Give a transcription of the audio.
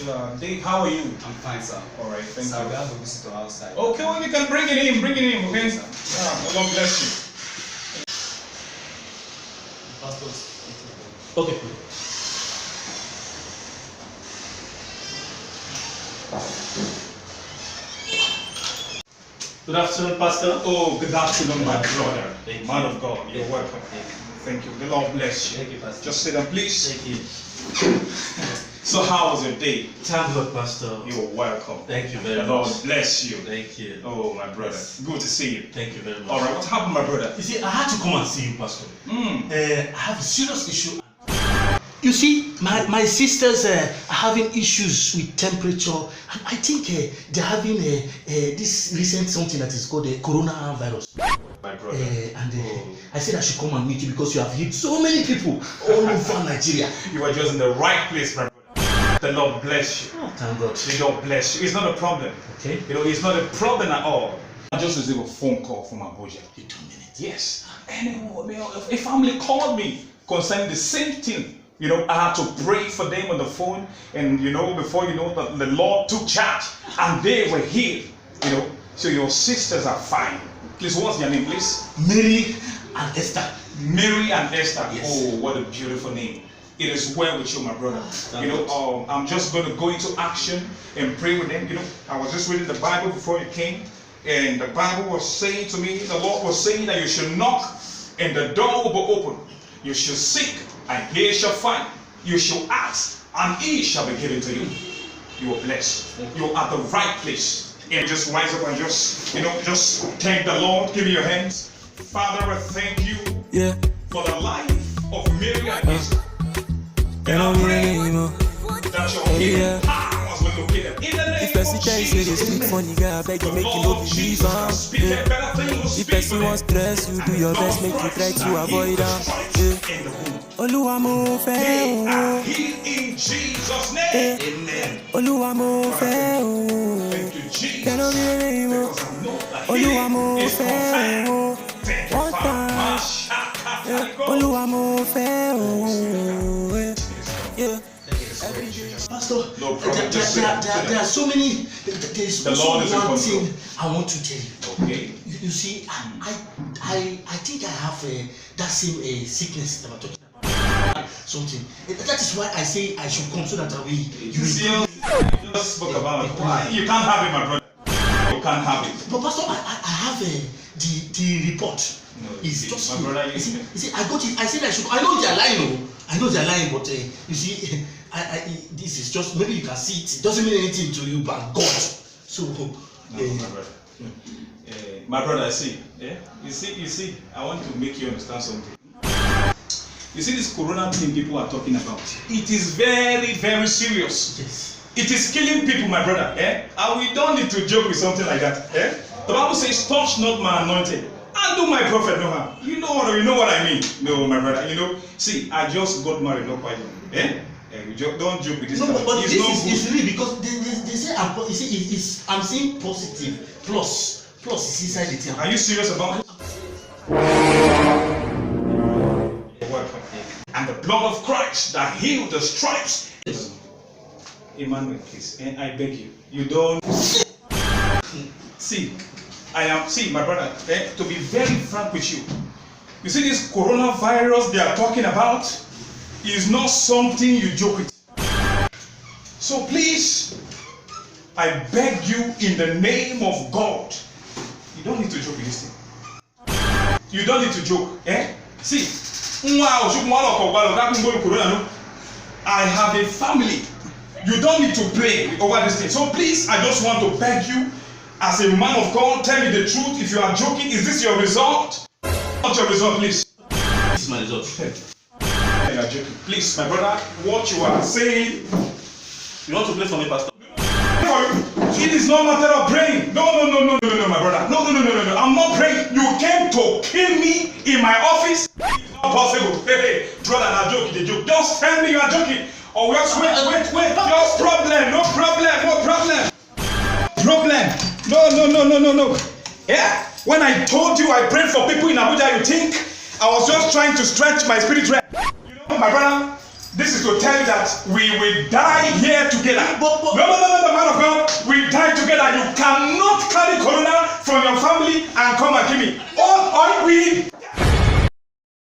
Dave, how are you? I'm fine, sir. Alright, thank you. We have a visitor outside. Okay, well, you can bring it in, okay? God bless you. Pastors. Okay. Good afternoon, Pastor. Oh, good afternoon, my brother. Thank Man you. of God, you're welcome. Thank you. The Lord bless you. Thank you, Pastor. Just sit down, please. Thank you. So, how was your day? Thank God, Pastor. You're welcome. Thank you very The Lord much. bless you. Thank you. Oh, my brother. Good to see you. Thank you very much. Alright, what happened, my brother? You see, I had to come and see you, Pastor. I have a serious issue. You see, my sisters are having issues with temperature, and I think they're having this recent something that is called the coronavirus. My brother. I said I should come and meet you because you have hit so many people all over Nigeria. You are just in the right place, my brother. The Lord bless you. Oh, thank God. The Lord bless you. It's not a problem. Okay. You know, it's not a problem at all. I just received a phone call from Abuja. You 2 minutes. Yes. And a family called me concerning the same thing. You know, I had to pray for them on the phone, and you know, before you know, the Lord took charge, and they were healed. You know, so your sisters are fine. Please, what's your name, please? Mary and Esther. Mary and Esther. Yes. Oh, what a beautiful name. It is well with you, my brother. You know, I'm just going to go into action and pray with them. You know, I was just reading the Bible before you came, and the Bible was saying to me, the Lord was saying that you should knock, and the door will be open. You should seek, and he shall find. You shall ask, and he shall be given to you. You are blessed. You are at the right place. And just rise up and just, you know, just thank the Lord. Give me your hands. Father, I thank you for the life of Mary and Esther. And I pray that your healing powers will locate them. In the name If person of tell you say they Jesus. speak funny, guy, I beg you make you no Lord believe Jesus, am. speak a better thing, will If speak person for wants them. stress, you do your best, make you try to avoid am. In the womb. Olúwa mo They fẹ́ are o, healed in Jesus' name. Amen. Olúwa mo fẹ́ o, Thank you, Jesus. kẹ́lọ́ bí eré mo, Because I know that Olúwa mo healing is fẹ́ o, confirmed. Thank you, one Father. time, Olúwa mo fẹ́ o, yeah. Pastor, No problem. Just sit down. there are so many. There's The also Lord is in one control. thing I want to tell you. Okay. You see, I think I have that same sickness that I'm talking about. Something. That is why I say I should come so that you See, you just spoke about it. Why? You can't have it, my brother. You can't have it. But Pastor, I have the report. No, It's see, just my brother, you see, I got it. I said I should. I know they're lying. Oh. I know they're lying, but you see, this is just maybe you can see it. It doesn't mean anything to you, but God. So, No, my brother. My brother, see, you see, I want to make you understand something. You see, this corona thing people are talking about, it is very, very serious. yes. It is killing people, my brother. And we don't need to joke with something like that. The Bible says, touch not my anointed, and do my prophet no harm. You know what I mean. No, my brother. You know, see, I just got married not quite long. Don't joke with this. No, but it's this not is good. really because they say you see, I'm seeing positive plus is inside the thing. Are you serious about it? You're welcome. And the blood of Christ that healed the stripes. Emmanuel, please, and I beg you, you don't see. See, my brother. To be very frank with you, you see, this coronavirus they are talking about is not something you joke with. So please, I beg you in the name of God, you don't need to joke with this thing. You don't need to joke. See, I have a family. You don't need to play over this thing. So please, I just want to beg you, as a man of God, tell me the truth. If you are joking, is this your result? Not your result, please. This is my result. You are joking. Please, my brother, what you are saying. You want to play for me, Pastor? It is no matter of praying. No, my brother. No. I'm not praying. You came to kill me in my office. It's not possible. Hey, brother, I'm joking. The joke. Just tell me you are joking. Oh, just wait. No problem. No. Yeah. When I told you I prayed for people in Abuja, you think I was just trying to stretch my spirit realm. You know, my brother, This is to tell you that we will die here together. But- No, man of God. We die together. You cannot carry corona from your family and come and kill me. Or we